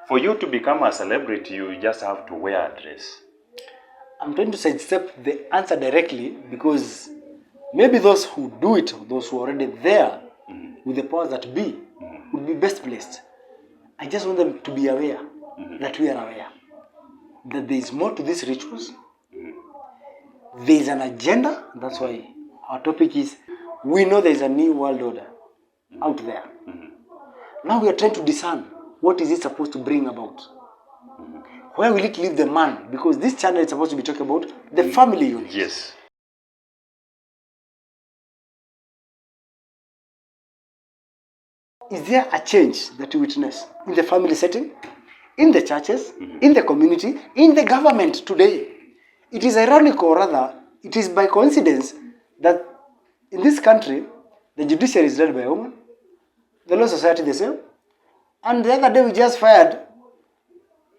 For you to become a celebrity, you just have to wear a dress. I'm trying to sidestep the answer directly because maybe those who do it, those who are already there with the powers that be, would be best placed. I just want them to be aware that we are aware that there is more to these rituals. There is an agenda. That's why our topic is, we know there is a new world order out there. Now we are trying to discern what is it supposed to bring about. Where will it leave the man? Because this channel is supposed to be talking about the family unit. Yes. Is there a change that you witness in the family setting, in the churches, in the community, in the government today? It is ironic, or rather, it is by coincidence that in this country, the judiciary is led by a woman, the law society the same, and the other day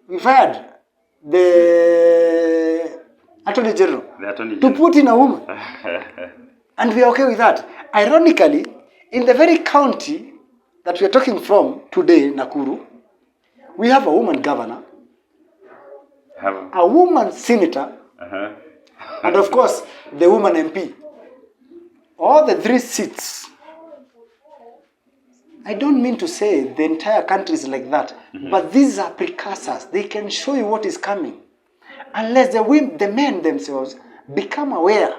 we fired the Attorney General to put in a woman. And we are okay with that. Ironically, in the very county that we are talking from today, Nakuru, we have a woman governor, a woman senator, and of course, the woman MP. All the 3 seats. I don't mean to say the entire country is like that, but these are precursors. They can show you what is coming. Unless the men themselves become aware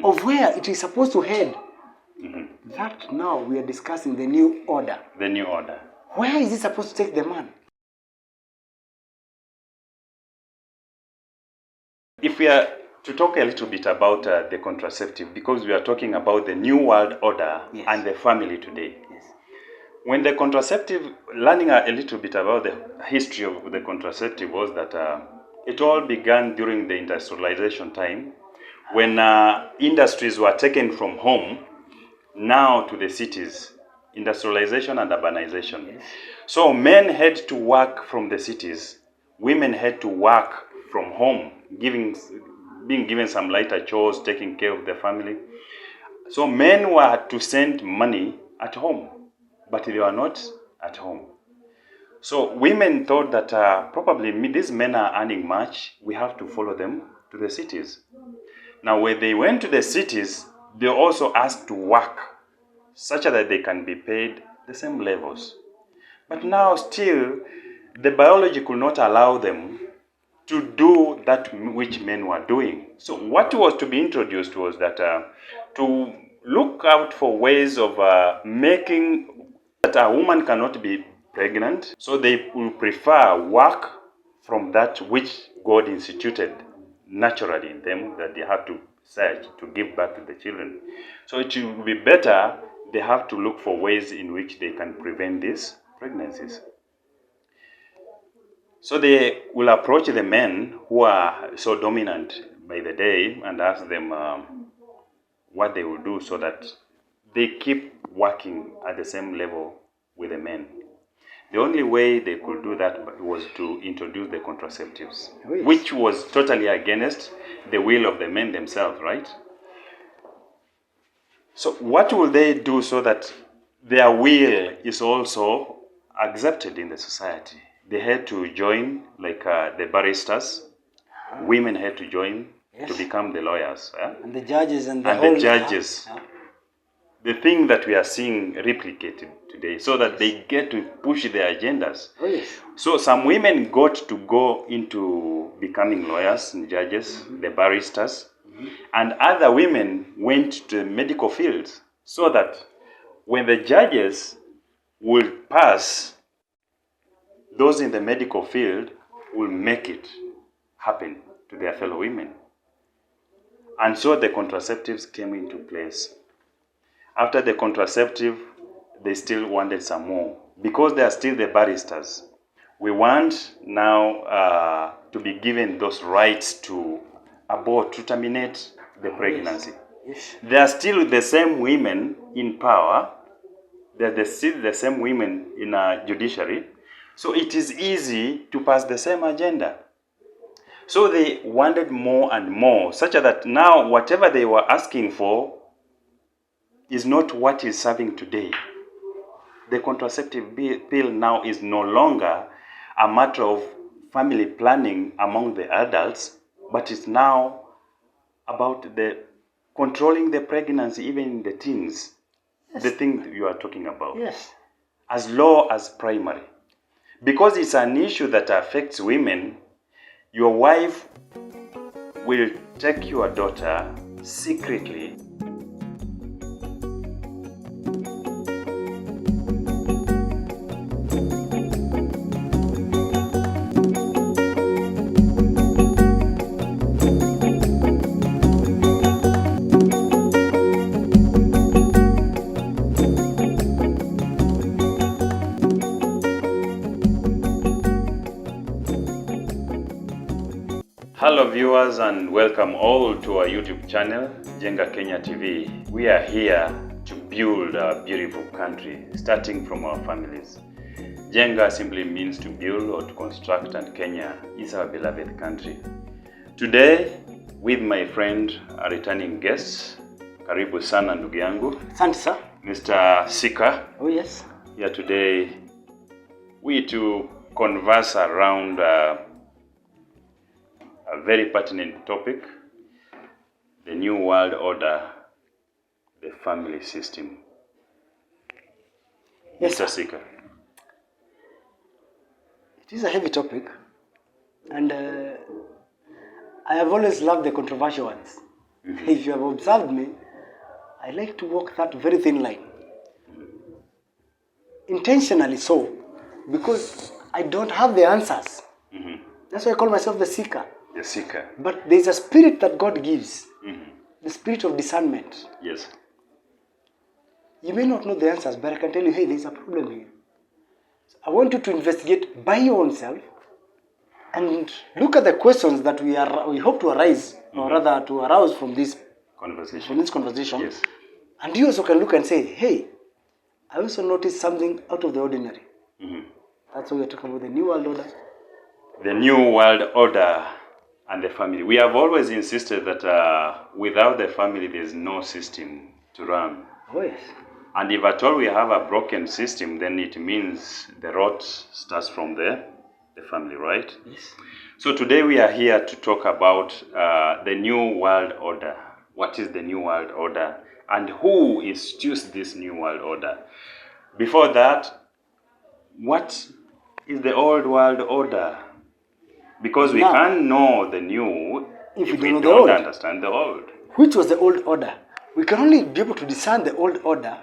of where it is supposed to head. That now we are discussing the new order. The new order. Where is it supposed to take the man? If we are to talk a little bit about the contraceptive, because we are talking about the new world order and the family today. Yes. When the contraceptive, learning a little bit about the history of the contraceptive was that it all began during the industrialization time, when industries were taken from home now to the cities, industrialization and urbanization. Yes. So men had to work from the cities, women had to work from home, being given some lighter chores, taking care of the family. So men were to send money at home, but they were not at home. So women thought that probably these men are earning much, we have to follow them to the cities. Now when they went to the cities, they also asked to work such that they can be paid the same levels. But now still, the biology could not allow them to do that which men were doing. So what was to be introduced was that to look out for ways of making that a woman cannot be pregnant. So they will prefer work from that which God instituted naturally in them, that they have to search to give birth to the children. So it will be better, they have to look for ways in which they can prevent these pregnancies. So they will approach the men who are so dominant by the day and ask them what they will do so that they keep working at the same level with the men. The only way they could do that was to introduce the contraceptives, which was totally against the will of the men themselves, right? So what will they do so that their will is also accepted in the society? They had to join, like the barristers. Women had to join to become the lawyers. And the judges and the judges. The thing that we are seeing replicated today, so that they get to push their agendas. So some women got to go into becoming lawyers and judges, the barristers, and other women went to the medical field, so that when the judges will pass, those in the medical field will make it happen to their fellow women. And so the contraceptives came into place. After the contraceptive, they still wanted some more, because they are still the barristers. We want now to be given those rights to abort, to terminate the pregnancy. They are still the same women in power. They are still the same women in a judiciary. So it is easy to pass the same agenda. So they wanted more and more, such that now whatever they were asking for is not what is serving today. The contraceptive pill now is no longer a matter of family planning among the adults, but it's now about the controlling the pregnancy even in the teens. Yes. The thing you are talking about. Yes. As low as primary. Because it's an issue that affects women, your wife will take your daughter secretly. Hello viewers and welcome all to our YouTube channel, Jenga Kenya TV. We are here to build our beautiful country, starting from our families. Jenga simply means to build or to construct, and Kenya is our beloved country. Today, with my friend, a returning guest, karibu sana ndugu yangu. Asante sir. Mr. Sika. Oh yes. Here today, we to converse around a very pertinent topic, the new world order, the family system. Yes, Mr. Sika. It is a heavy topic, and I have always loved the controversial ones. Mm-hmm. If you have observed me, I like to walk that very thin line. Intentionally so, because I don't have the answers. Mm-hmm. That's why I call myself the seeker. The seeker. But there is a spirit that God gives, mm-hmm. the spirit of discernment. Yes. You may not know the answers, but I can tell you, hey, there's a problem here. So I want you to investigate by your own self and look at the questions that we hope to arise, mm-hmm. or rather to arouse from this conversation. Yes. And you also can look and say, hey, I also noticed something out of the ordinary. Mm-hmm. That's why we're talking about the new world order. The new world order and the family. We have always insisted that without the family, there's no system to run. Oh, yes. And if at all we have a broken system, then it means the rot starts from the family, right? Yes. So today we are here to talk about the new world order. What is the new world order? And who institutes this new world order? Before that, what is the old world order? Because we can't know the new if we don't understand the old. Which was the old order? We can only be able to discern the old order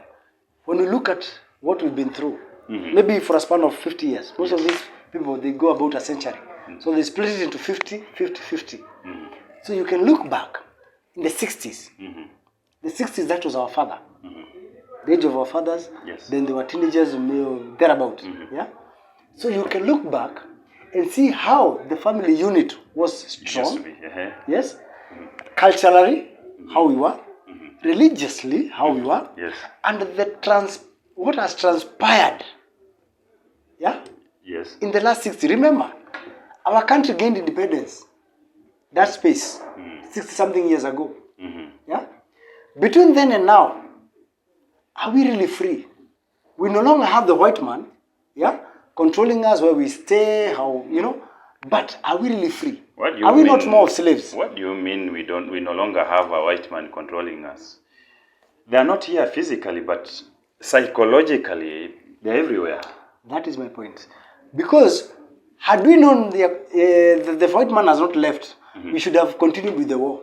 when we look at what we've been through. Mm-hmm. Maybe for a span of 50 years. Most of these people, they go about a century. Mm-hmm. So they split it into 50, 50, 50. Mm-hmm. So you can look back in the 60s. Mm-hmm. The 60s, that was our father. Mm-hmm. The age of our fathers. Yes. Then they were teenagers, thereabout. Mm-hmm. Yeah. So you can look back and see how the family unit was strong. Uh-huh. Yes. Mm-hmm. Culturally, mm-hmm. how we were. Mm-hmm. Religiously, how we were. Yes. And what has transpired. Yeah. Yes. In the last 60. Remember, our country gained independence. That space. 60-something years ago. Mm-hmm. Yeah. Between then and now, are we really free? We no longer have the white man. Yeah. Controlling us, where we stay, how, but are we really free? What do you are we mean, not more slaves? What do you mean we no longer have a white man controlling us? They are not here physically, but psychologically, they're everywhere. That is my point. Because had we known the white man has not left, mm-hmm. we should have continued with the war.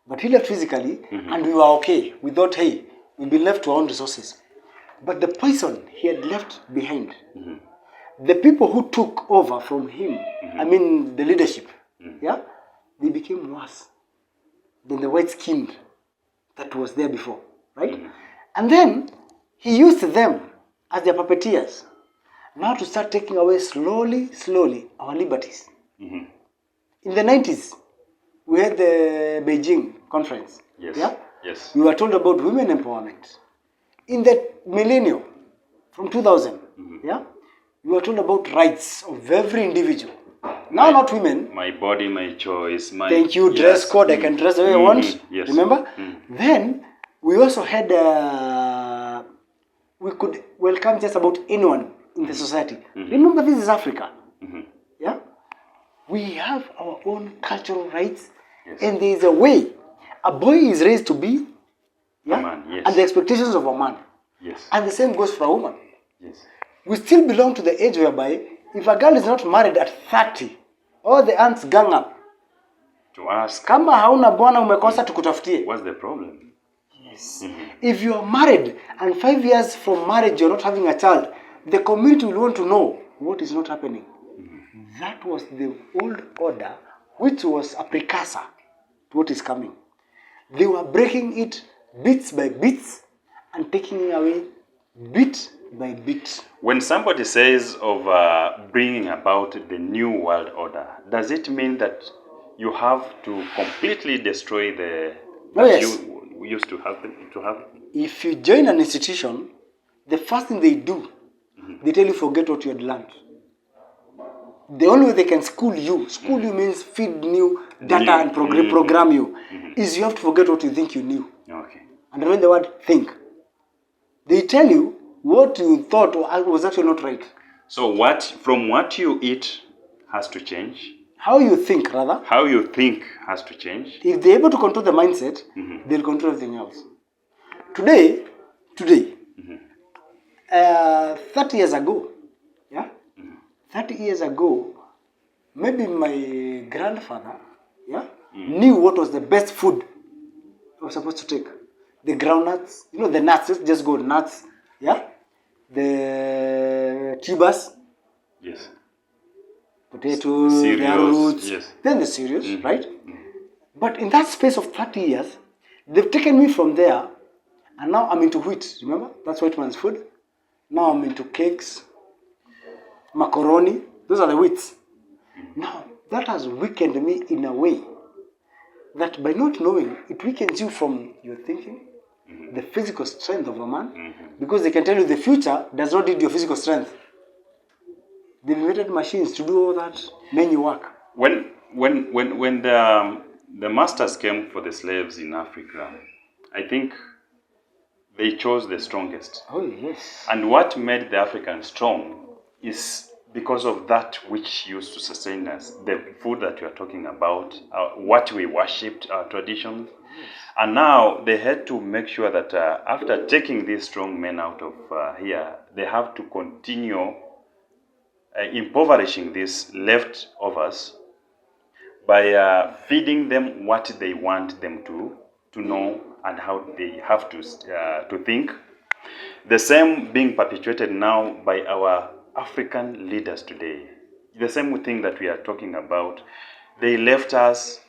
But he left physically, mm-hmm. and we were okay. We thought, hey, we'll be left to our own resources. But the poison he had left behind, mm-hmm. the people who took over from him, mm-hmm. The leadership, mm-hmm. yeah, they became worse than the white-skinned that was there before, right? Mm-hmm. And then he used them as their puppeteers, now to start taking away slowly our liberties. Mm-hmm. In the 90s, we had the Beijing conference. Yes. Yeah? Yes. We were told about women empowerment. In the millennium, from 2000, mm-hmm. yeah, we were told about rights of every individual. Now, not women. My body, my choice. Thank you, dress code. Mm-hmm. I can dress the way I want. Yes. Remember? Mm-hmm. Then, we also had, we could welcome just about anyone in the society. Mm-hmm. Remember, this is Africa. Yeah? We have our own cultural rights, Yes. and there is a way. A boy is raised to be, A man, yes. and the expectations of a man. Yes. And the same goes for a woman. Yes. We still belong to the age whereby if a girl is not married at 30, all the aunts gang up. To ask, Kama hauna bwana umekosa tukutafutie. what's the problem? Yes. If you are married and 5 years from marriage you're not having a child, the community will want to know what is not happening. That was the old order, which was a precursor to what is coming. They were breaking it bits by bits and taking it away bit by bit. When somebody says of bringing about the new world order, does it mean that you have to completely destroy the Oh, yes. you used to have? If you join an institution, the first thing they do, they tell you forget what you had learned. The only way they can school you means feed new data and program you, is you have to forget what you think you knew. Okay. And remember the word think. They tell you what you thought was actually not right. So from what you eat has to change. How you think, rather. How you think has to change. If they're able to control the mindset, they'll control everything else. Today, 30 years ago, 30 years ago, maybe my grandfather, knew what was the best food I was supposed to take. The groundnuts, the nuts, let's just go nuts, the tubers, Yes. potatoes, the Cereals, roots, yes. then the cereals, right? But in that space of 30 years, they've taken me from there, and now I'm into wheat, remember? That's white man's food. Now I'm into cakes, macaroni, those are the wheats. Now, that has weakened me in a way that by not knowing, it weakens you from your thinking, the physical strength of a man, because they can tell you the future does not need your physical strength. They've invented machines to do all that menu work. When the masters came for the slaves in Africa, I think they chose the strongest. Oh, yes. And what made the Africans strong is because of that which used to sustain us, the food that you are talking about, what we worshipped, our traditions. And now they had to make sure that after taking these strong men out of here, they have to continue impoverishing these leftovers by feeding them what they want them to know and how they have to think. The same being perpetuated now by our African leaders today. The same thing that we are talking about. They left us,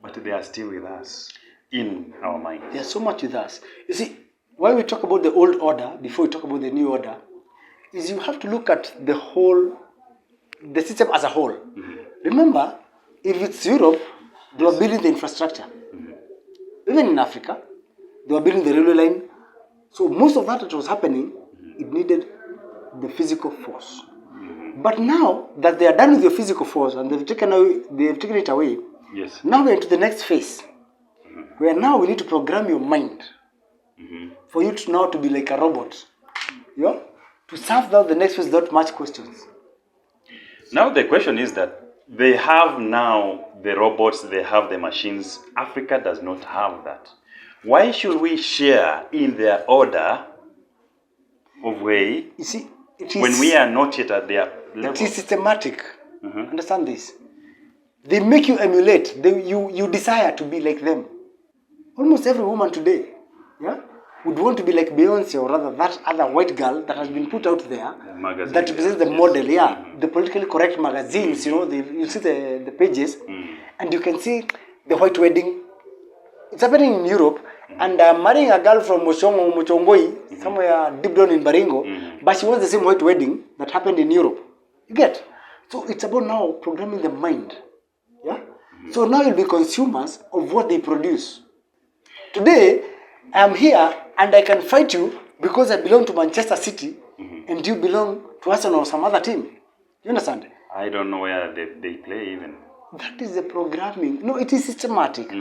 but they are still with us in our minds. There's so much with us. You see, why we talk about the old order before we talk about the new order is you have to look at the system as a whole. Remember, if it's Europe, they were building the infrastructure. Even in Africa, they were building the railway line. So most of that was happening, it needed the physical force. But now that they are done with your physical force and they've taken it away, Yes. now we're into the next phase, where now we need to program your mind for you to now to be like a robot, to serve out the next phase without much questions. Now the question is that they have now the robots, they have the machines. Africa does not have that. Why should we share in their order of way? You see, when we are not yet at their level? It is systematic. Understand this. They make you emulate. You desire to be like them. Almost every woman today, would want to be like Beyonce, or rather that other white girl that has been put out there, that represents the model, the politically correct magazines, you see the pages, and you can see the white wedding. It's happening in Europe, and I'm marrying a girl from Muchongoi, somewhere deep down in Baringo, but she wants the same white wedding that happened in Europe. You get? So it's about now programming the mind. So now you'll be consumers of what they produce. Today, I'm here and I can fight you because I belong to Manchester City and you belong to Arsenal or some other team. You understand? I don't know where they play even. That is the programming. No, it is systematic.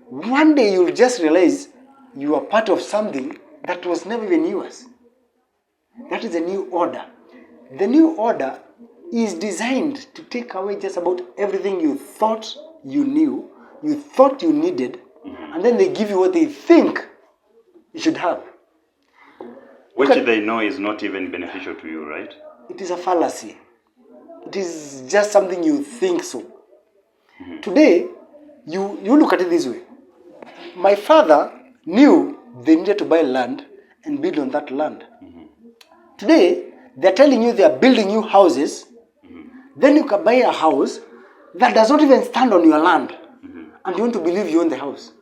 One day you'll just realize you are part of something that was never even yours. That is a new order. The new order is designed to take away just about everything you thought you knew, you thought you needed, and then they give you what they think you should have. Which they know is not even beneficial to you, right? It is a fallacy. It is just something you think so. Today, you look at it this way. My father knew they needed to buy land and build on that land. Today, they're telling you they are building you houses. Then you can buy a house that does not even stand on your land. And you want to believe you own the house.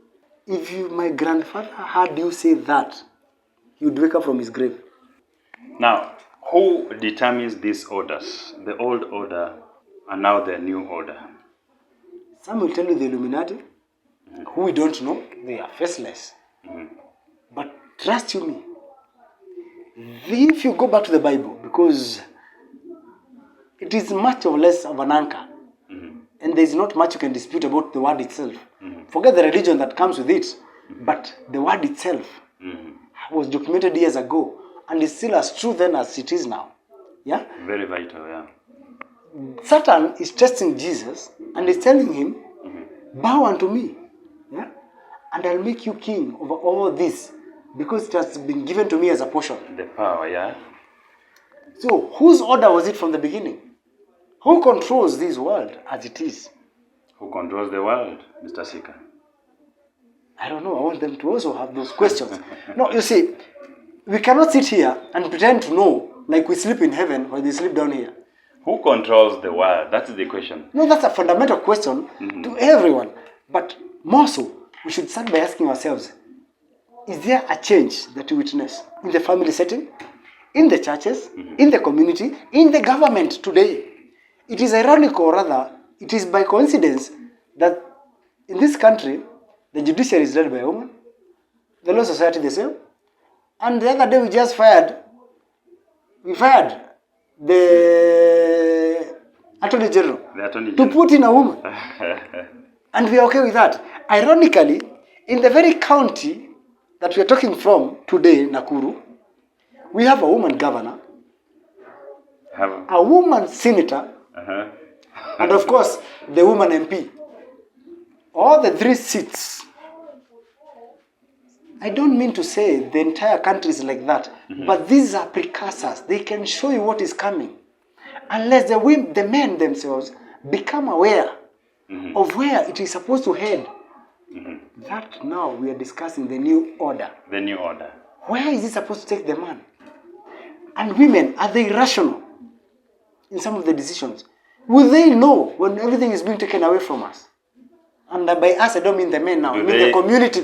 If my grandfather heard you say that, he would wake up from his grave. Now, who determines these orders? The old order and now the new order. Some will tell you the Illuminati, who we don't know. They are faceless. But trust you me, if you go back to the Bible, because it is much or less of an anchor, and there is not much you can dispute about the word itself. Forget the religion that comes with it, but the word itself was documented years ago, and is still as true then as it is now. Yeah? Very vital, yeah. Satan is testing Jesus and is telling him, bow unto me, yeah? And I'll make you king over all this, because it has been given to me as a portion. The power, yeah. So, whose order was it from the beginning? Who controls this world as it is? Who controls the world, Mr. Sika? I don't know. I want them to also have those questions. No, you see, we cannot sit here and pretend to know like we sleep in heaven or they sleep down here. Who controls the world? That's the question. No, that's a fundamental question to everyone. But more so, we should start by asking ourselves, is there a change that we witness in the family setting, in the churches, in the community, in the government today? It is ironic, or rather, it is by coincidence that in this country, the judiciary is led by a woman, the law society the same, and the other day we fired the Attorney General, to put in a woman. And we are okay with that. Ironically, in the very county that we are talking from today, Nakuru, we have a woman governor, a woman senator, and of course, the woman MP. All the 3 seats. I don't mean to say the entire country is like that, but these are precursors. They can show you what is coming. Unless the men themselves become aware of where it is supposed to head. That now we are discussing the new order. The new order. Where is it supposed to take the man? And women, are they rational in some of the decisions? Will they know when everything is being taken away from us? And by us, I don't mean the men now. I mean the community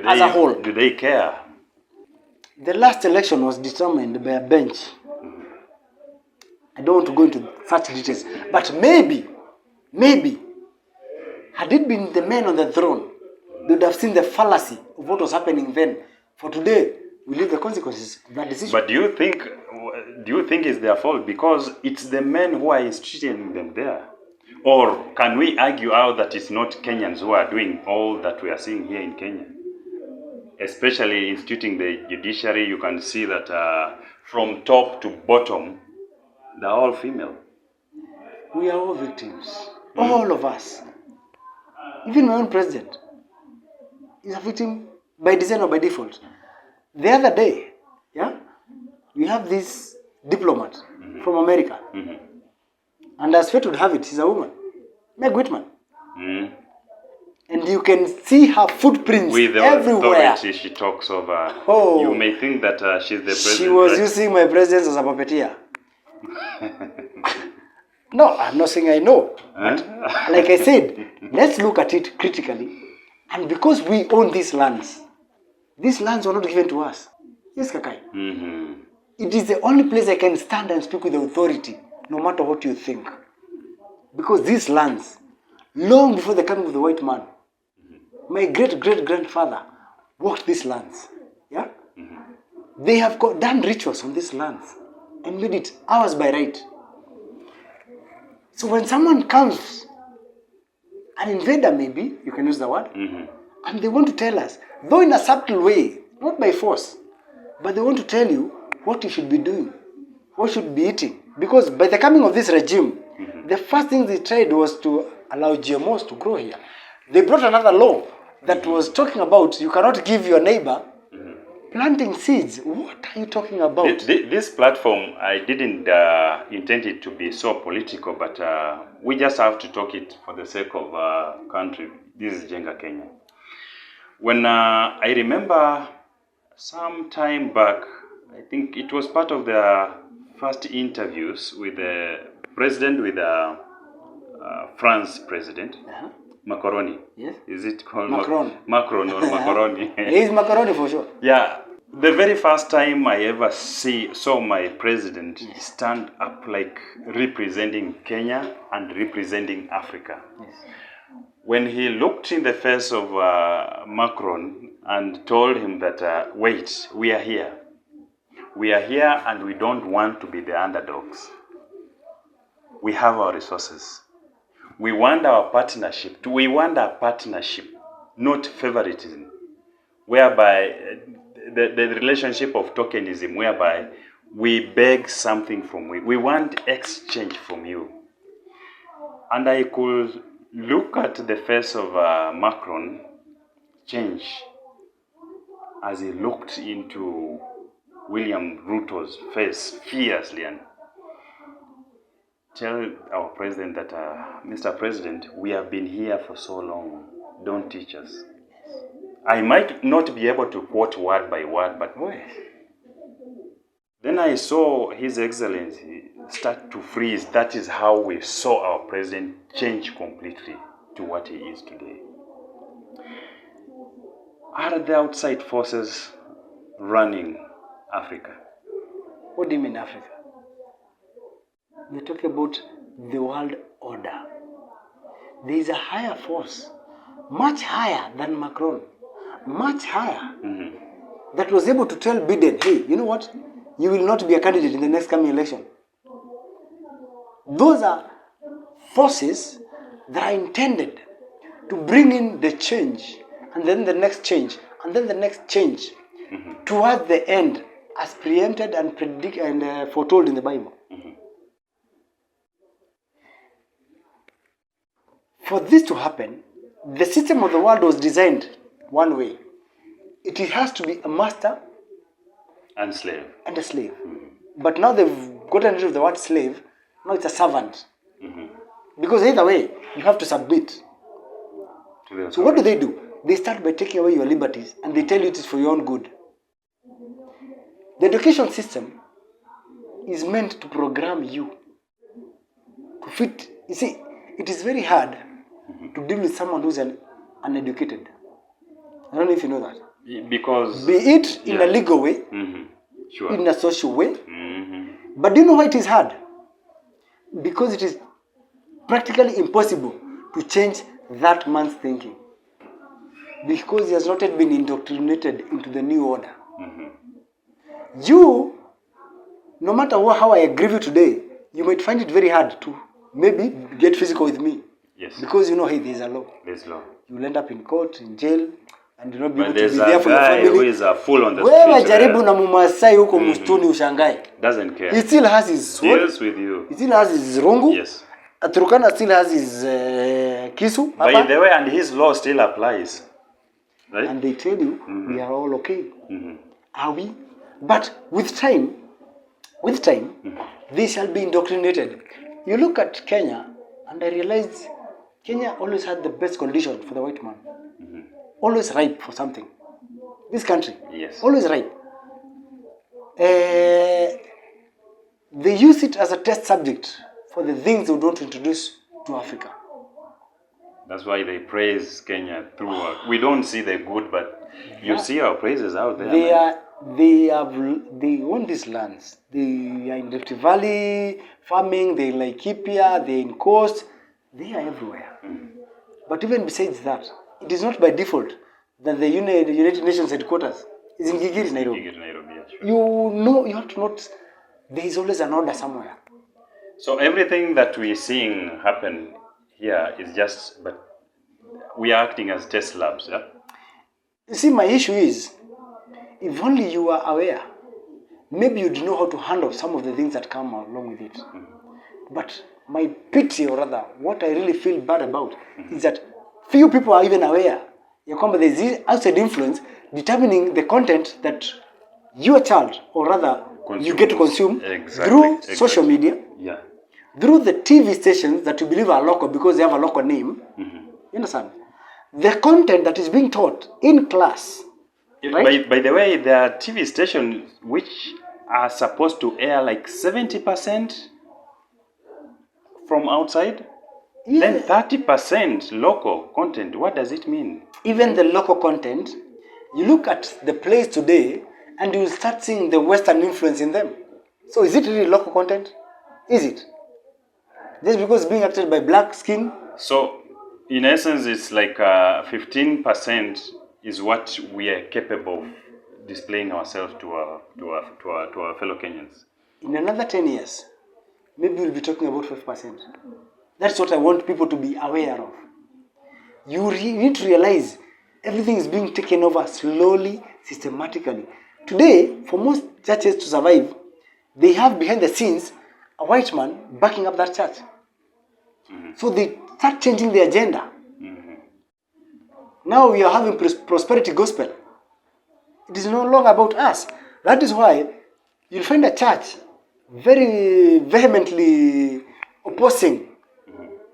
as a whole. Do they care? The last election was determined by a bench. I don't want to go into such details. But maybe, had it been the men on the throne, they would have seen the fallacy of what was happening then. For today, we live the consequences of that decision. But do you think it's their fault because it's the men who are instituting them there? Or can we argue out that it's not Kenyans who are doing all that we are seeing here in Kenya? Especially instituting the judiciary, you can see that from top to bottom, they're all female. We are all victims. All of us. Even my own president is a victim by design or by default. The other day, we have this diplomat from America. And as fate would have it, she's a woman. Meg Whitman. And you can see her footprints with the everywhere. Authority she talks over. Oh, you may think that she's the president. She was using my presence as a puppeteer. No, I'm not saying I know. But like I said, let's look at it critically. And because we own these lands were not given to us. Yes, Kakai. It is the only place I can stand and speak with authority, no matter what you think. Because these lands, long before the coming of the white man, my great-great-grandfather walked these lands. Yeah? They have done rituals on these lands and made it ours by right. So when someone comes, an invader maybe, you can use the word, and they want to tell us, though in a subtle way, not by force, but they want to tell you what you should be doing, what you should be eating, Because by the coming of this regime, the first thing they tried was to allow GMOs to grow here. They brought another law that was talking about you cannot give your neighbor planting seeds. What are you talking about? This platform, I didn't intend it to be so political, but we just have to talk it for the sake of country. This is Jenga Kenya. When I remember some time back, I think it was part of the first interviews with the president, with the France president, Macaroni. Yes. Is it called Macron? Macron or Macaroni? He is macaroni for sure. Yeah. The very first time I ever saw my president stand up like representing Kenya and representing Africa. Yes. When he looked in the face of Macron and told him that, wait, we are here. We are here and we don't want to be the underdogs. We have our resources. We want our partnership. We want a partnership, not favoritism, whereby the relationship of tokenism, whereby we beg something from you. We want exchange from you. And I could look at the face of Macron change as he looked into William Ruto's face fiercely and tell our president that, Mr. President, we have been here for so long. Don't teach us. I might not be able to quote word by word, but then I saw His Excellency start to freeze. That is how we saw our president change completely to what he is today. Are the outside forces running Africa? What do you mean Africa? We're talking about the world order. There is a higher force, much higher than Macron, much higher, that was able to tell Biden, hey, you know what? You will not be a candidate in the next coming election. Those are forces that are intended to bring in the change, and then the next change, and then the next change, towards the end, as preempted and foretold in the Bible. For this to happen, the system of the world was designed one way. It has to be a master and slave. And a slave. But now they've gotten rid of the word slave. Now it's a servant. Because either way, you have to submit. So what do? They start by taking away your liberties and they tell you it is for your own good. The education system is meant to program you to fit. You see, it is very hard to deal with someone who's uneducated. I don't know if you know that. Because be it in a legal way, sure, in a social way. But do you know why it is hard? Because it is practically impossible to change that man's thinking. Because he has not yet been indoctrinated into the new order. You, no matter how I agree with you today, you might find it very hard to maybe get physical with me. Yes. Because you know, hey, there's a law. There's law. You will end up in court, in jail, and you'll not be but able to be there for your family. Who is a fool on the Wewe jaribu na Mumasai huko mustuni ushangae. Doesn't care. He still has his sword. Deals with you. He still has his rungu. Yes. Turkana still has his kisu. By the way, and his law still applies. Right? And they tell you, we are all okay. Are we? But with time, they shall be indoctrinated. You look at Kenya, and I realized Kenya always had the best condition for the white man. Always ripe for something. This country, yes, always ripe. They use it as a test subject for the things they would want to introduce to Africa. That's why they praise Kenya through. We don't see the good, but you see our praises out there. They own these lands. They are in Rift Valley farming. They in Laikipia. They in coast. They are everywhere. But even besides that, it is not by default that the United Nations headquarters is in Gigiri, Nairobi. You have to note there is always an order somewhere. So everything that we're seeing happen here is just, but we are acting as test labs, yeah? You see, my issue is, if only you are aware maybe you do know how to handle some of the things that come along with it. But my pity, or rather, what I really feel bad about is that few people are even aware. There is this outside influence determining the content that your child, or rather, you get to consume through social media, through the TV stations that you believe are local because they have a local name. You understand? The content that is being taught in class. Right? By the way, there are TV stations which are supposed to air like 70% from outside, then 30% local content. What does it mean? Even the local content, you look at the plays today and you will start seeing the Western influence in them. So is it really local content? Is it? Just because it's being acted by black skin? So, in essence, it's like 15% is what we are capable of displaying ourselves to our fellow Kenyans. In another 10 years, maybe we'll be talking about 5%. That's what I want people to be aware of. You need to realize everything is being taken over slowly, systematically. Today, for most churches to survive, they have behind the scenes a white man backing up that church. So they start changing the agenda. Now we are having prosperity gospel. It is no longer about us. That is why you'll find a church very vehemently opposing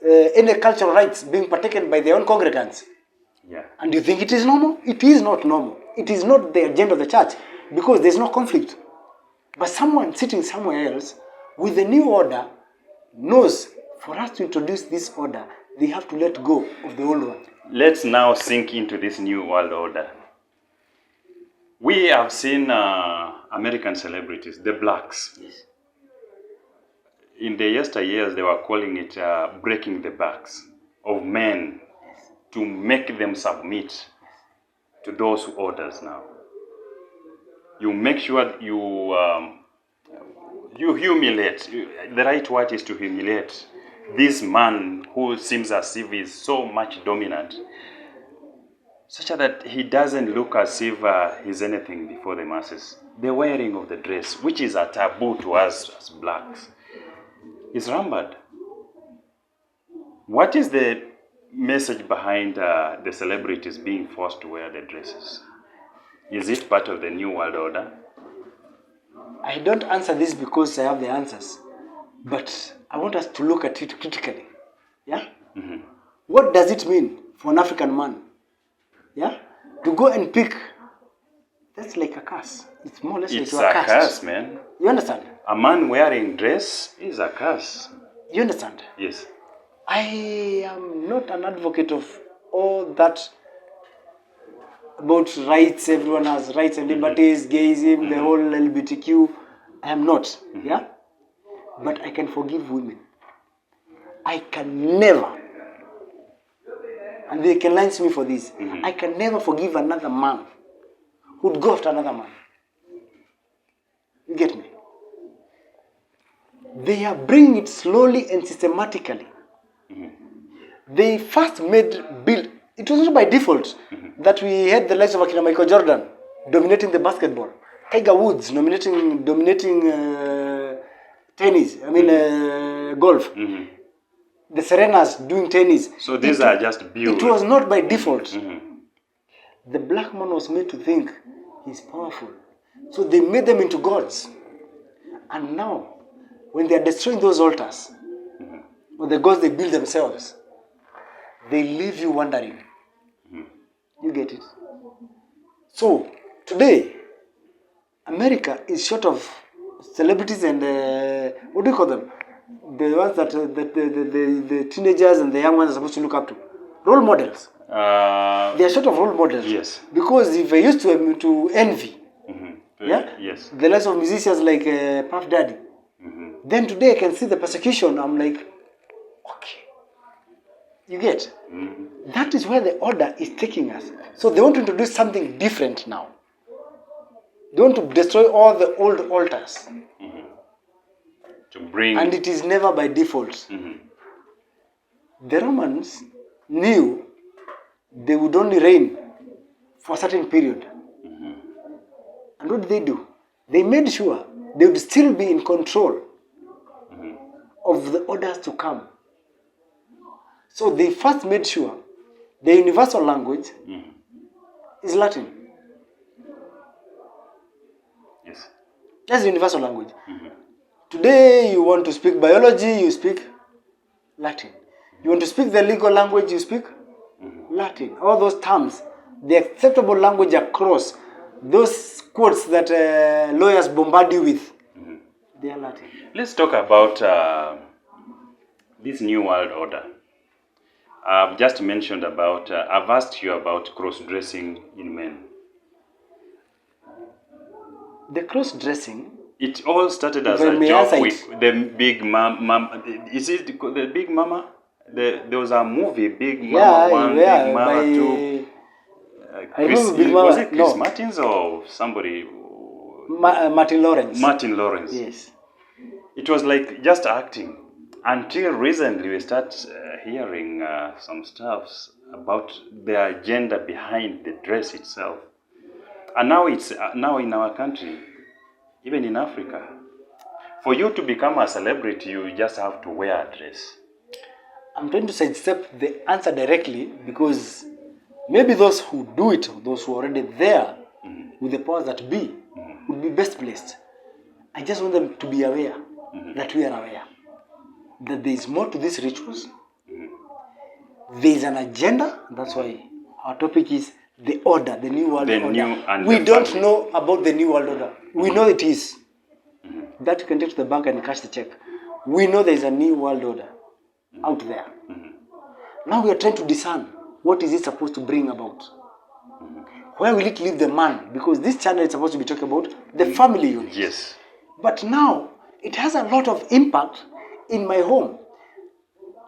any cultural rights being partaken by their own congregants. And you think it is normal? It is not normal. It is not the agenda of the church because there's no conflict. But someone sitting somewhere else with a new order knows for us to introduce this order, they have to let go of the old one. Let's now sink into this new world order. We have seen American celebrities, the blacks. Yes. In the yesteryears, they were calling it breaking the backs of men to make them submit to those orders now. You make sure you humiliate. The right word is to humiliate this man who seems as if he's so much dominant, such that he doesn't look as if he's anything before the masses. The wearing of the dress, which is a taboo to us as blacks, is rampant. What is the message behind the celebrities being forced to wear the dresses? Is it part of the new world order? I don't answer this because I have the answers, but I want us to look at it critically. Yeah? What does it mean for an African man? Yeah? To go and pick, that's like a curse. It's more or less it's like a curse, man. You understand? A man wearing dress is a curse. You understand? Yes. I am not an advocate of all that about rights, everyone has rights and liberties, gayism, the whole LGBTQ. I am not, yeah? But I can forgive women. I can never, and they can lynch me for this, I can never forgive another man who would go after another man. You get me? They are bringing it slowly and systematically. They first made bill. It was not by default that we had the likes of Akina Michael Jordan dominating the basketball, Tiger Woods dominating tennis. Golf. The Serenas doing tennis. So these are just built. It was not by default. The black man was made to think he's powerful, so they made them into gods. And now, when they are destroying those altars, or the gods they build themselves, they leave you wondering. You get it? So, today, America is short of celebrities and, what do you call them? The ones that the teenagers and the young ones are supposed to look up to. Role models. They are short of role models. Yes. Because if I used to envy, yes, the likes of musicians like Puff Daddy, then today I can see the persecution. I'm like, okay. You get? That is where the order is taking us. So they want to introduce something different now. They want to destroy all the old altars. To bring... And it is never by default. The Romans knew they would only reign for a certain period. And what did they do? they made sure they would still be in control of the orders to come. So they first made sure the universal language is Latin. Yes. That's the universal language. Today, you want to speak biology, you speak Latin. You want to speak the legal language, you speak Latin. All those terms, the acceptable language across, those quotes that lawyers bombard you with, they are Latin. Let's talk about this new world order. I've just mentioned about, I've asked you about cross-dressing in men. The cross-dressing, it all started as if I a may joke answer with the big mama. Is it the big mama? There was a movie, Big Mama 1, Big Mama 2. I remember Big Mama. Was it Chris No. Martins or somebody? Martin Lawrence. Martin Lawrence. Yes. It was like just acting. Until recently, we start hearing some stuffs about the agenda behind the dress itself. And now it's now in our country, even in Africa, for you to become a celebrity, you just have to wear a dress. I'm trying to sidestep the answer directly because maybe those who do it, those who are already there with the powers that be, would be best placed. I just want them to be aware that we are aware that there is more to these rituals. There is an agenda. That's why our topic is the order, the new world order. We don't know about the new world order. We know it is. That you can take to the bank and cash the check. We know there is a new world order out there. Now we are trying to discern what is it supposed to bring about. Where will it leave the man? Because this channel is supposed to be talking about the family unit. Yes. But now it has a lot of impact in my home.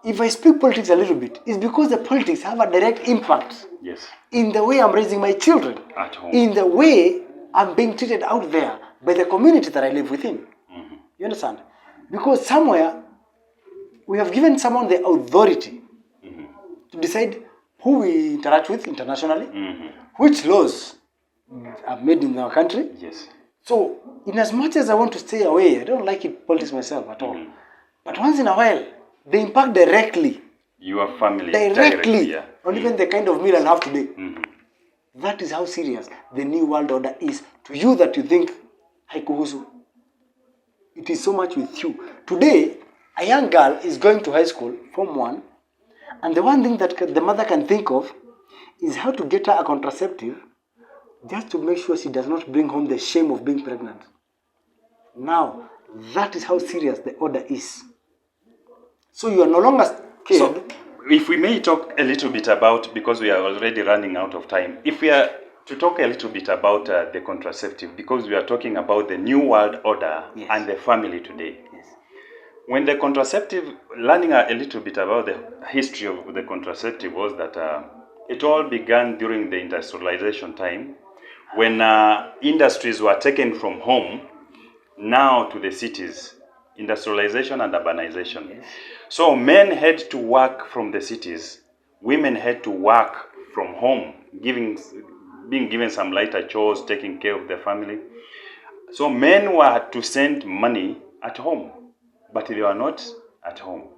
If I speak politics a little bit, it's because the politics have a direct impact in the way I'm raising my children, at home, in the way I'm being treated out there by the community that I live within. You understand? Because somewhere we have given someone the authority to decide who we interact with internationally, which laws are made in our country. Yes. So, in as much as I want to stay away, I don't like it politics myself at all. But once in a while, they impact directly. Your family. Directly. On even the kind of meal I'll have today. That is how serious the new world order is to you that you think, haikuhusu. It is so much with you. Today, a young girl is going to high school, Form 1, and the one thing that the mother can think of is how to get her a contraceptive just to make sure she does not bring home the shame of being pregnant. Now, that is how serious the order is. So you are no longer scared. So, if we may talk a little bit about, because we are already running out of time, if we are to talk a little bit about the contraceptive, because we are talking about the new world order and the family today. When the contraceptive, learning a little bit about the history of the contraceptive was that it all began during the industrialization time, when industries were taken from home now to the cities, industrialization and urbanization. So men had to work from the cities, women had to work from home, being given some lighter chores, taking care of the family. So men were to send money at home, but they were not at home.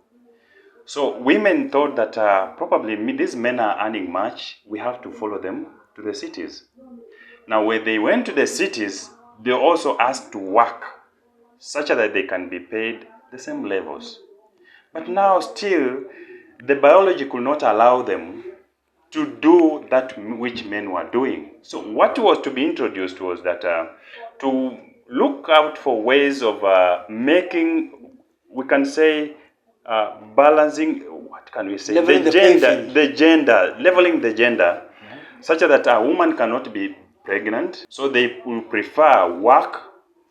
So women thought that probably these men are earning much, we have to follow them to the cities. Now when they went to the cities, they also asked to work such that they can be paid the same levels. But now still, the biology could not allow them to do that which men were doing. So what was to be introduced was that to look out for ways of making, we can say, balancing, what can we say? Leveling leveling the gender, such that a woman cannot be pregnant. So they will prefer work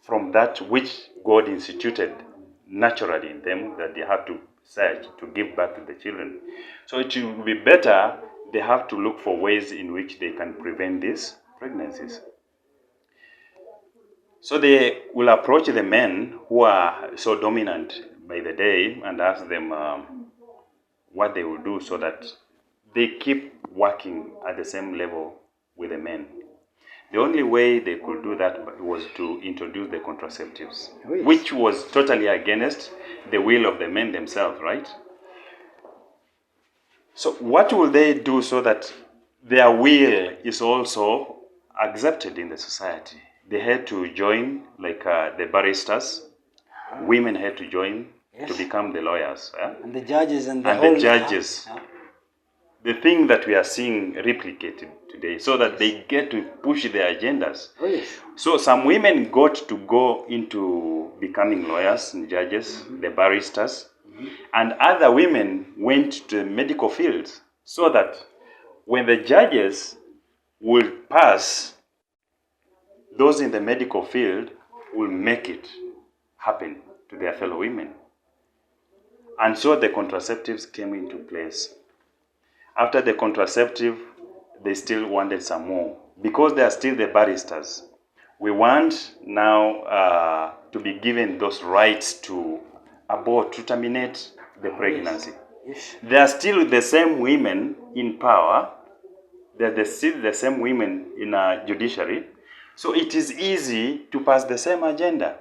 from that which God instituted naturally in them, that they have to search to give birth to the children. So it will be better, they have to look for ways in which they can prevent these pregnancies. So they will approach the men who are so dominant by the day and ask them what they will do so that they keep working at the same level with the men. The only way they could do that was to introduce the contraceptives, Yes. which was totally against the will of the men themselves, right? So what will they do so that their will is also accepted in the society? They had to join, like the barristers. Women had to join to become the lawyers. And the judges and the And whole... the judges. The thing that we are seeing replicated today, so that they get to push their agendas. Oh, yes. So some women got to go into becoming lawyers and judges, the barristers, and other women went to the medical field, so that when the judges will pass, those in the medical field will make it happen to their fellow women. And so the contraceptives came into place. After the contraceptive, they still wanted some more. Because they are still the barristers, we want now to be given those rights to abort, to terminate the pregnancy. Yes. They are still the same women in power. They are still the same women in a judiciary. So it is easy to pass the same agenda.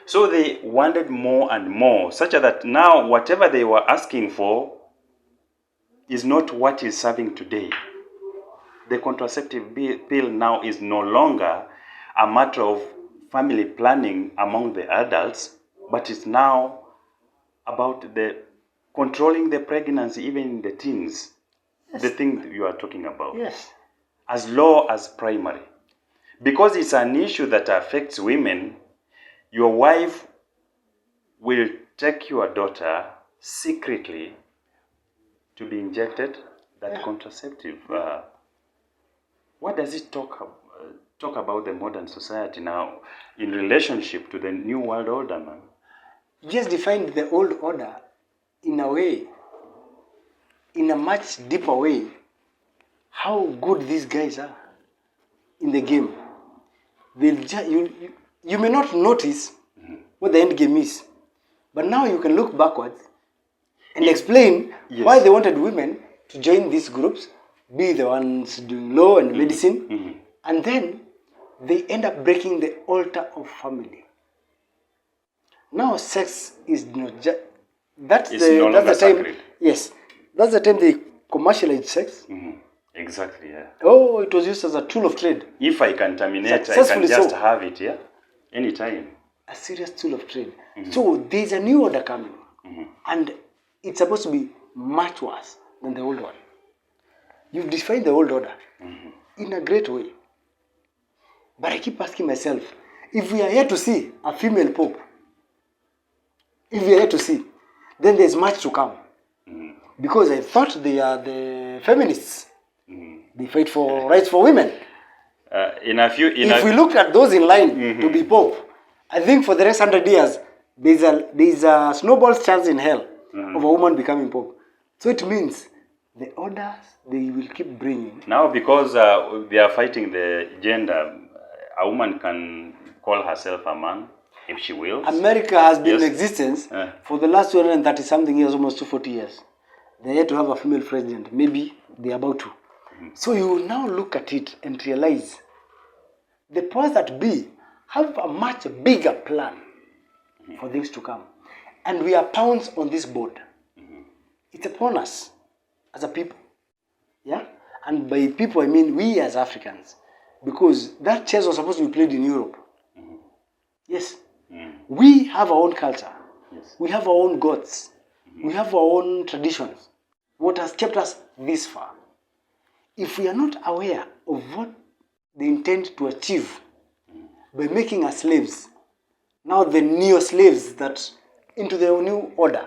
So they wanted more and more, such that now whatever they were asking for is not what is serving today. The contraceptive pill now is no longer a matter of family planning among the adults, but it's now about the controlling the pregnancy even in the teens. Yes. The thing you are talking about. Yes. As low as primary. Because it's an issue that affects women, your wife will take your daughter secretly to be injected that contraceptive. What does it talk about the modern society now in relationship to the new world order, man? Just defined the old order in a way, in a much deeper way, how good these guys are in the game. You may not notice what the end game is, but now you can look backwards and explain why they wanted women to join these groups, be the ones doing law and medicine, and then they end up breaking the altar of family. Now sex is not just... That's the time. Sacred. Yes, that's the time they commercialize sex. Exactly, yeah. Oh, it was used as a tool of trade. If I can terminate, I can just have it, yeah? Anytime. A serious tool of trade. So there's a new order coming. And it's supposed to be much worse than the old one. You've defined the old order in a great way. But I keep asking myself, if we are here to see a female pope, if we are here to see, then there's much to come. Because I thought they are the feminists. They fight for rights for women. If we look at those in line to be pope, I think for the next 100 years, there's a snowball's chance in hell of a woman becoming pope. So it means the orders they will keep bringing. Now, because they are fighting the gender, a woman can call herself a man if she wills. America has been in existence for the last 230-something years, almost 240 years. They are yet to have a female president. Maybe they are about to. So you will now look at it and realize the powers that be have a much bigger plan for things to come. And we are pawns on this board. It's upon us as a people. Yeah? And by people, I mean we as Africans. Because that chess was supposed to be played in Europe. Yes. We have our own culture. Yes. We have our own gods. We have our own traditions. What has kept us this far? If we are not aware of what they intend to achieve by making us slaves, now the neo-slaves that into the new order,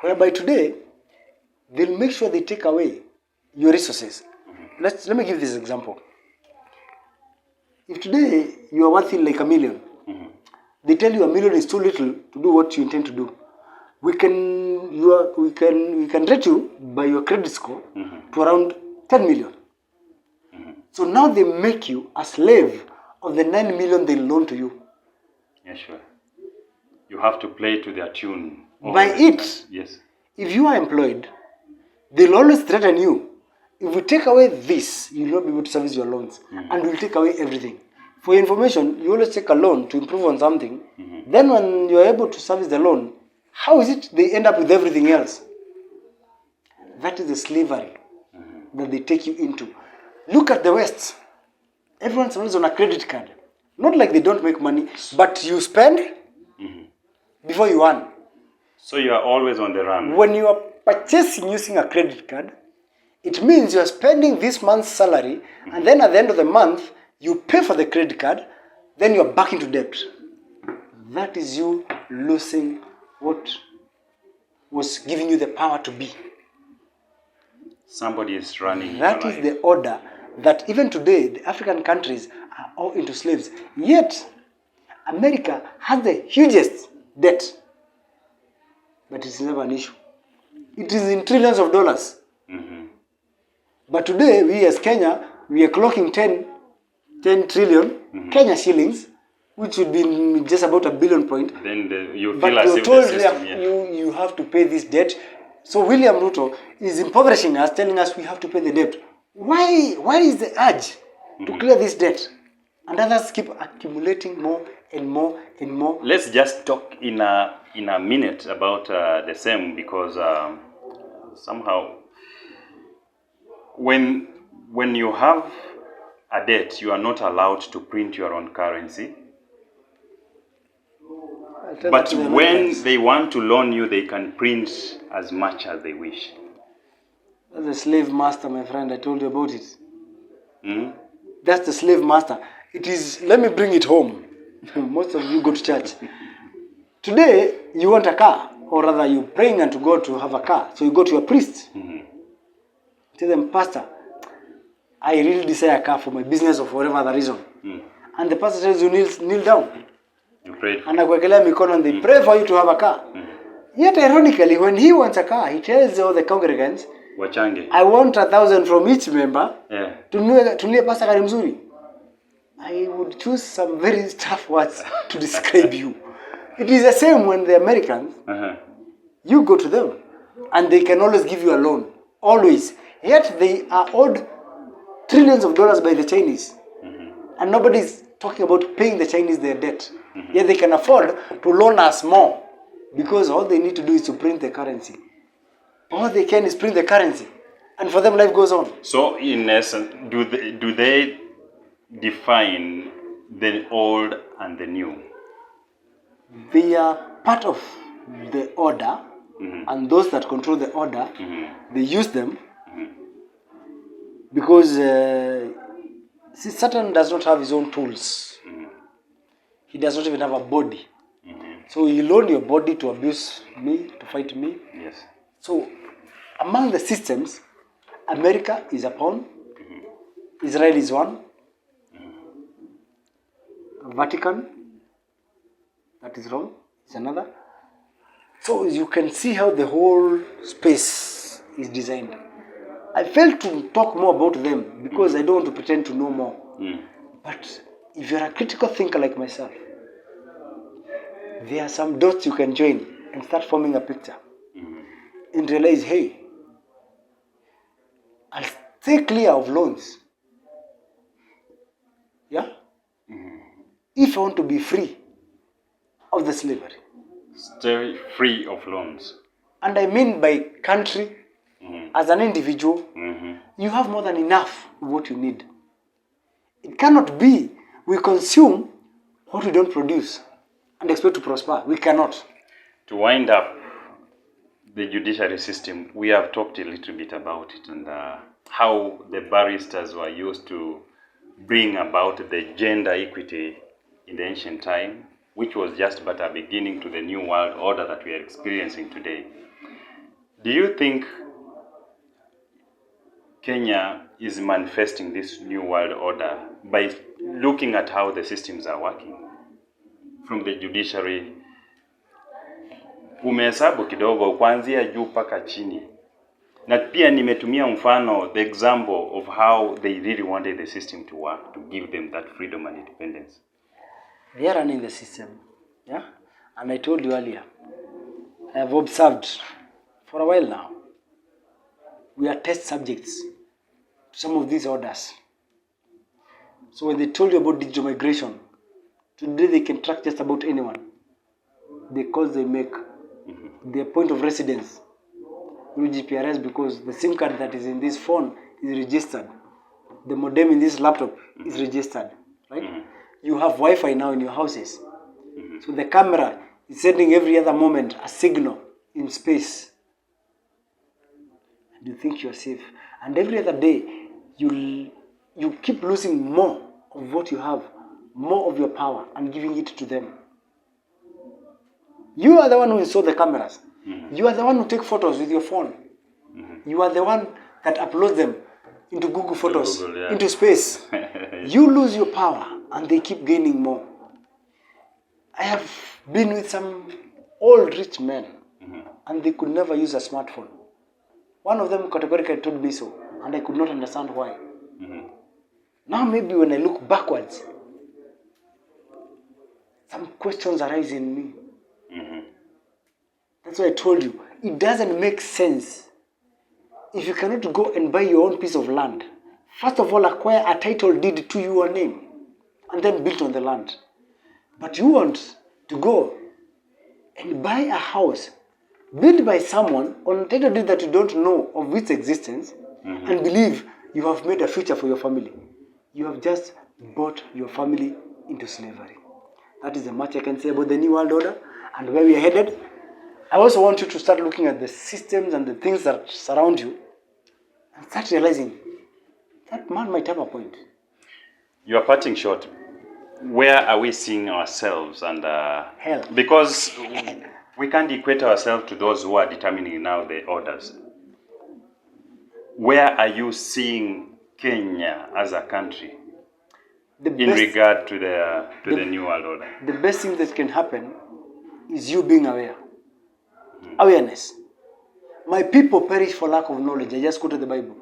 whereby today they'll make sure they take away your resources. Let me give this example. If today you are worth like $1 million, they tell you $1 million is too little to do what you intend to do. We can rate you by your credit score to around 10 million. So now they make you a slave of the 9 million they loan to you. Yeah, sure. You have to play to their tune. By it, yes. If you are employed, they'll always threaten you. if we take away this, you'll not be able to service your loans. And we'll take away everything. For your information, you always take a loan to improve on something. Then when you're able to service the loan, how is it they end up with everything else? That is the slavery that they take you into. Look at the West. Everyone survives on a credit card. Not like they don't make money, but you spend before you earn. So you are always on the run. When you are purchasing using a credit card, it means you are spending this month's salary, and then at the end of the month, you pay for the credit card, then you are back into debt. That is you losing what was giving you the power to be. Somebody is running. That is the order that even today, the African countries are all into slaves. Yet, America has the hugest debt. But it's never an issue. It is in trillions of dollars. But today, we as Kenya, we are clocking 10 trillion Kenya shillings, which would be just about $1 billion point. Then you feel but as you're if told the system, you have to pay this debt. So William Ruto is impoverishing us, telling us we have to pay the debt. Why is the urge to clear this debt? And others keep accumulating more and more and more. Let's just talk in a minute about the same, because somehow when you have a debt, you are not allowed to print your own currency. But when they want to loan you, they can print as much as they wish. That's the slave master, my friend. I told you about it. That's the slave master. It is, let me bring it home. Most of you go to church. Today, you want a car, or rather you're praying unto God to have a car. So you go to your priest. Tell them, Pastor, I really desire a car for my business or for whatever other reason. And the pastor tells you, kneel down. You prayed. And they pray for you to have a car. Yet ironically, when he wants a car, he tells all the congregants, Wachange. I want 1,000 from each member to nunulie pastor gari mzuri. I would choose some very tough words to describe you. It is the same when the Americans, you go to them, and they can always give you a loan. Always. Yet they are owed trillions of dollars by the Chinese. And nobody is talking about paying the Chinese their debt. Yet they can afford to loan us more. Because all they need to do is to print the currency. All they can is print the currency. And for them, life goes on. So, in essence, do they define the old and the new? They are part of the order. And those that control the order, they use them. Because Satan does not have his own tools. He does not even have a body. So you loan your body to abuse me, to fight me. Yes. So among the systems, America is a pawn, Israel is one, Vatican, that is wrong, is another. So you can see how the whole space is designed. I failed to talk more about them because I don't want to pretend to know more. But if you're a critical thinker like myself, there are some dots you can join and start forming a picture. And realize, hey, I'll stay clear of loans. Yeah? If I want to be free of the slavery. Stay free of loans. And I mean by country, as an individual, you have more than enough of what you need. It cannot be we consume what we don't produce and expect to prosper. We cannot. To wind up the judiciary system, we have talked a little bit about it and how the barristers were used to bring about the gender equity in the ancient time, which was just but a beginning to the new world order that we are experiencing today. Do you think Kenya is manifesting this new world order by looking at how the systems are working? From the judiciary, umehesabu kidogo kuanzia juu mpaka chini. Na pia nimetumia mfano, the example of how they really wanted the system to work, to give them that freedom and independence. They are running the system. Yeah? And I told you earlier, I have observed for a while now, we are test subjects some of these orders. So when they told you about digital migration, today they can track just about anyone. The calls they make, their point of residence, through GPRS, because the SIM card that is in this phone is registered. The modem in this laptop is registered, right? You have Wi-Fi now in your houses. So the camera is sending every other moment a signal in space. And you think you're safe. And every other day, you keep losing more of what you have, more of your power, and giving it to them. You are the one who install the cameras. You are the one who take photos with your phone. You are the one that uploads them into Google Photos, into space. You lose your power, and they keep gaining more. I have been with some old rich men, and they could never use a smartphone. One of them categorically told me so, and I could not understand why. Now maybe when I look backwards, some questions arise in me. That's why I told you, it doesn't make sense if you cannot go and buy your own piece of land. First of all, acquire a title deed to your name, and then build on the land. But you want to go and buy a house built by someone on a title deed that you don't know of its existence, and believe you have made a future for your family. You have just brought your family into slavery. That is the much I can say about the New World Order and where we are headed. I also want you to start looking at the systems and the things that surround you and start realizing that man might have a point. You are parting short. Where are we seeing ourselves? And Hell. because we can't equate ourselves to those who are determining now the orders. Where are you seeing Kenya as a country in regard to the New World Order? The best thing that can happen is you being aware. Awareness. My people perish for lack of knowledge. I just quoted the Bible.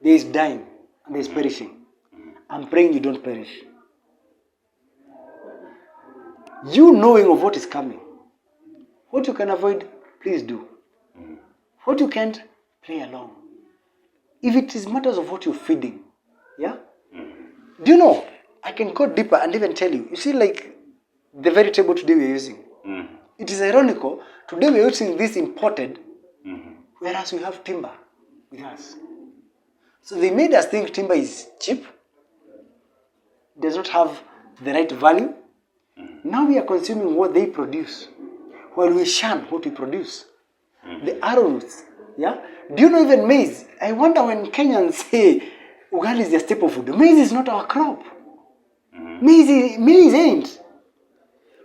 There is dying and there is perishing. I'm praying you don't perish. You knowing of what is coming. What you can avoid, please do. What you can't, play along. If it is matters of what you're feeding, yeah? Do you know, I can go deeper and even tell you. You see, like the very table today we're using. It is ironical. Today we're using this imported, whereas we have timber with us. So they made us think timber is cheap, does not have the right value. Now we are consuming what they produce, while we shun what we produce. The arrowroots, yeah? Do you know even maize? I wonder when Kenyans say ugali is their staple food. Maize is not our crop. Maize ain't.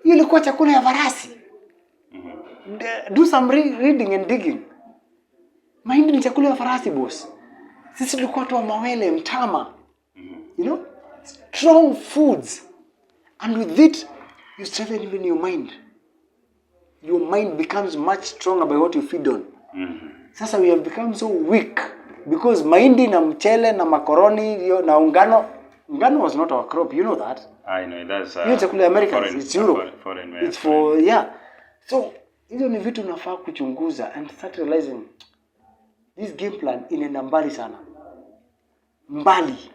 Hiyo ilikuwa chakula ya farasi. Do some reading and digging. Mahindi ni chakula ya farasi, boss. Sisi tulikuwa tu mawele, mtama. You know? Strong foods. And with it, you strengthen even your mind. Your mind becomes much stronger by what you feed on. Sasa we have become so weak because mahindi na mchele na macaroni na ungano. Ungano was not our crop, you know that. I know, that's chakula Americans, it's Europe. It's for, yeah. So, hizo ni vitu unafaa kuchunguza and start realizing this game plan inaenda mbali sana. Mbali.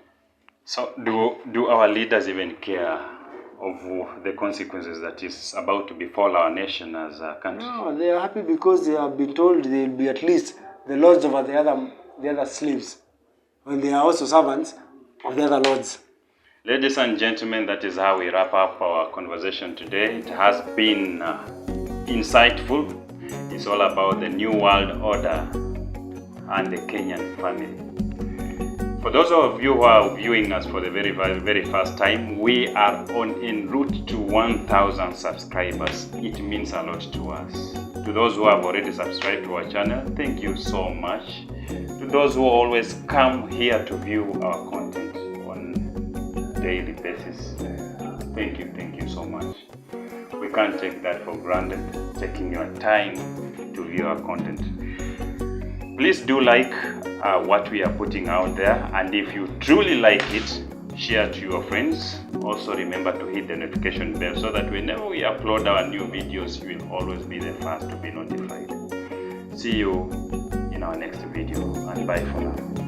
So, do our leaders even care of the consequences that is about to befall our nation as a country? No, they are happy because they have been told they will be at least the lords over the other slaves. When they are also servants of the other lords. Ladies and gentlemen, that is how we wrap up our conversation today. It has been insightful. It's all about the New World Order and the Kenyan family. For those of you who are viewing us for the very first time, we are en route to 1,000 subscribers. It means a lot to us. To those who have already subscribed to our channel, thank you so much. To those who always come here to view our content on a daily basis, thank you so much. We can't take that for granted, taking your time to view our content. Please do like what we are putting out there, and if you truly like it, share to your friends. Also remember to hit the notification bell so that whenever we upload our new videos, you will always be the first to be notified. See you in our next video, and bye for now.